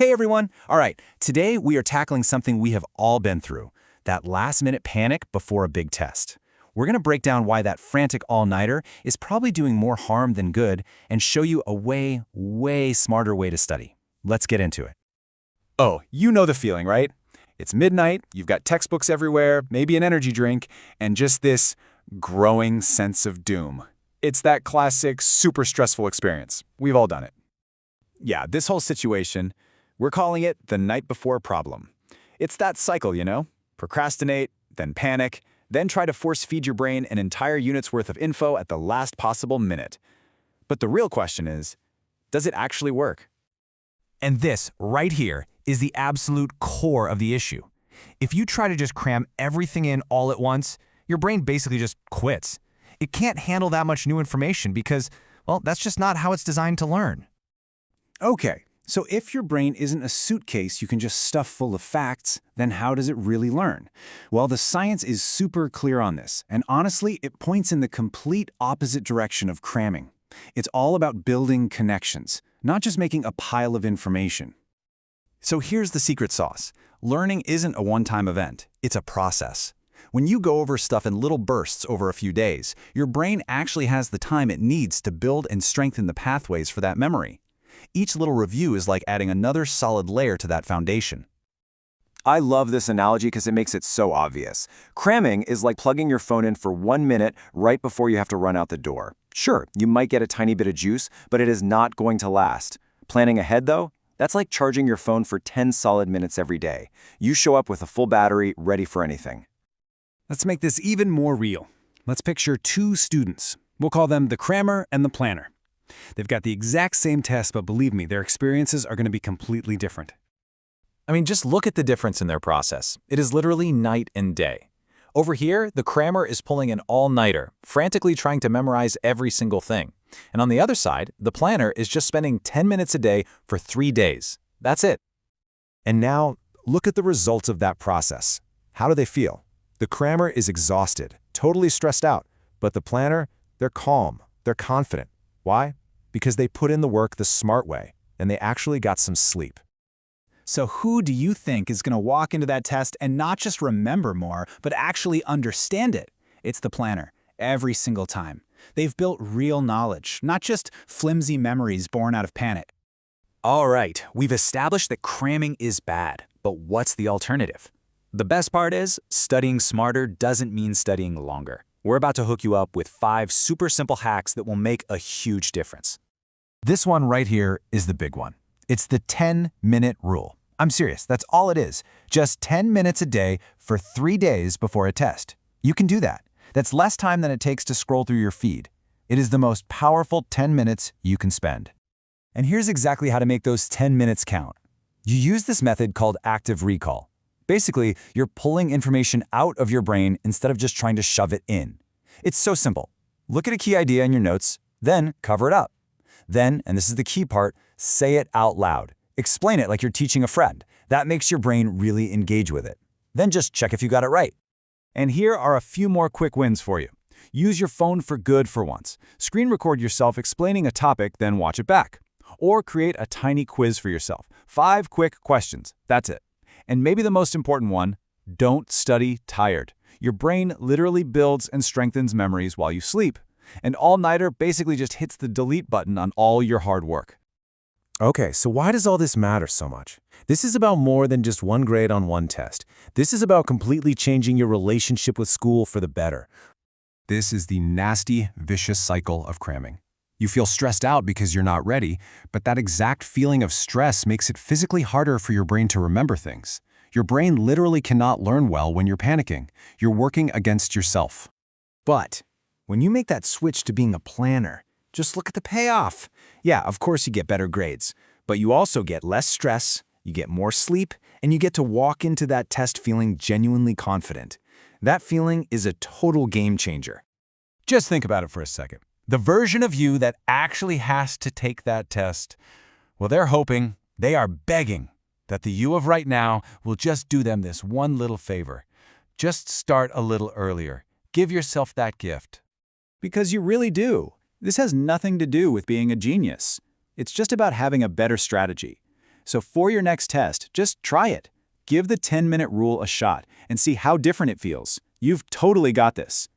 Hey everyone! All right, today we are tackling something we have all been through, that last-minute panic before a big test. We're going to break down why that frantic all-nighter is probably doing more harm than good and show you a way smarter way to study. Let's get into it. Oh, you know the feeling, right? It's midnight, you've got textbooks everywhere, maybe an energy drink, and just this growing sense of doom. It's that classic, super stressful experience. We've all done it. Yeah, this whole situation, we're calling it the night before problem. It's that cycle, you know? Procrastinate, then panic, then try to force feed your brain an entire unit's worth of info at the last possible minute. But the real question is, does it actually work? And this, right here, is the absolute core of the issue. If you try to just cram everything in all at once, your brain basically just quits. It can't handle that much new information because, well, that's just not how it's designed to learn. Okay, so if your brain isn't a suitcase you can just stuff full of facts, then how does it really learn? Well, the science is super clear on this, and honestly, it points in the complete opposite direction of cramming. It's all about building connections, not just making a pile of information. So here's the secret sauce. Learning isn't a one-time event, it's a process. When you go over stuff in little bursts over a few days, your brain actually has the time it needs to build and strengthen the pathways for that memory. Each little review is like adding another solid layer to that foundation. I love this analogy because it makes it so obvious. Cramming is like plugging your phone in for 1 minute right before you have to run out the door. Sure, you might get a tiny bit of juice, but it is not going to last. Planning ahead, though? That's like charging your phone for 10 solid minutes every day. You show up with a full battery, ready for anything. Let's make this even more real. Let's picture two students. We'll call them the crammer and the planner. They've got the exact same test, but believe me, their experiences are going to be completely different. I mean, just look at the difference in their process. It is literally night and day. Over here, the crammer is pulling an all-nighter, frantically trying to memorize every single thing. And on the other side, the planner is just spending 10 minutes a day for 3 days. That's it. And now, look at the results of that process. How do they feel? The crammer is exhausted, totally stressed out, but the planner, they're calm, they're confident. Why? Because they put in the work the smart way, and they actually got some sleep. So who do you think is going to walk into that test and not just remember more, but actually understand it? It's the planner, every single time. They've built real knowledge, not just flimsy memories born out of panic. All right, we've established that cramming is bad, but what's the alternative? The best part is, studying smarter doesn't mean studying longer. We're about to hook you up with 5 super simple hacks that will make a huge difference. This one right here is the big one. It's the 10-minute rule. I'm serious, that's all it is. Just 10 minutes a day for 3 days before a test. You can do that. That's less time than it takes to scroll through your feed. It is the most powerful 10 minutes you can spend. And here's exactly how to make those 10 minutes count. You use this method called active recall. Basically, you're pulling information out of your brain instead of just trying to shove it in. It's so simple. Look at a key idea in your notes, then cover it up. Then, and this is the key part, say it out loud. Explain it like you're teaching a friend. That makes your brain really engage with it. Then just check if you got it right. And here are a few more quick wins for you. Use your phone for good for once. Screen record yourself explaining a topic, then watch it back. Or create a tiny quiz for yourself. 5 quick questions. That's it. And maybe the most important one, don't study tired. Your brain literally builds and strengthens memories while you sleep. An all-nighter basically just hits the delete button on all your hard work. Okay, so why does all this matter so much? This is about more than just one grade on one test. This is about completely changing your relationship with school for the better. This is the nasty, vicious cycle of cramming. You feel stressed out because you're not ready, but that exact feeling of stress makes it physically harder for your brain to remember things. Your brain literally cannot learn well when you're panicking. You're working against yourself. But when you make that switch to being a planner, just look at the payoff. Yeah, of course you get better grades, but you also get less stress, you get more sleep, and you get to walk into that test feeling genuinely confident. That feeling is a total game changer. Just think about it for a second. The version of you that actually has to take that test, well, they're hoping, they are begging, that the you of right now will just do them this one little favor. Just start a little earlier. Give yourself that gift. Because you really do. This has nothing to do with being a genius. It's just about having a better strategy. So for your next test, just try it. Give the 10-minute rule a shot and see how different it feels. You've totally got this.